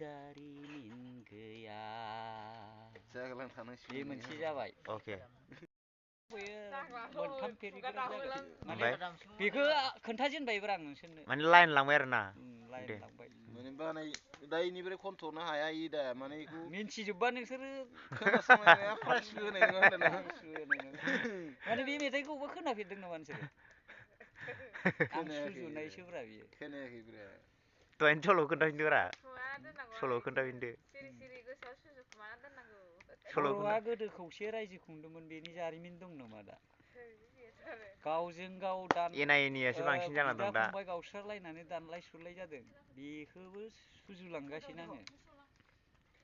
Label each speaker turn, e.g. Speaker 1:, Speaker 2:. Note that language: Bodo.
Speaker 1: जारिमिन गैया
Speaker 2: जागलां थानांसिगोन
Speaker 1: बे मोनसे जाबाय
Speaker 3: अके
Speaker 1: मोनथाम पेराग्राफ जागोन माने बेखौ खोन्थाजेनबायब्रा आं नोंसोरनो
Speaker 3: माने लाइन लांबाय आरो ना
Speaker 1: लाइन
Speaker 3: दे
Speaker 1: लांबाय
Speaker 2: माने बानाय दा इनिफ्राय खनथ'नो हाया इ दा माने इखौ
Speaker 1: मिन्थिजोब्बा नोंसोरो
Speaker 2: खोनासंनाय नङा प्राइजबो होनाय नङा होनदों ना
Speaker 1: माने बे मेथाइखौबो खोनाफेरदों नामा नोंसोरो आं
Speaker 2: खोनायाखै
Speaker 1: सुजुनायसोब्रा बियो
Speaker 2: खोनायाखैब्रा
Speaker 3: दहायनो सल' खोन्थाफिनदोब्रा सल' खोन्थाफिनदो सल'
Speaker 1: बर'आ
Speaker 3: खोन्था
Speaker 1: गोदो खौसे रायजो खुंदोंमोन बेनि जारिमिन दं नामा दा गावजों गाव
Speaker 3: एना एनियासो बांसिन जाना
Speaker 1: बिदा
Speaker 3: दं दा
Speaker 1: फंबाय गावस्रालायनानै दानलाय सुलाय जादों बेखौबो सुजुलांगासिनो आङो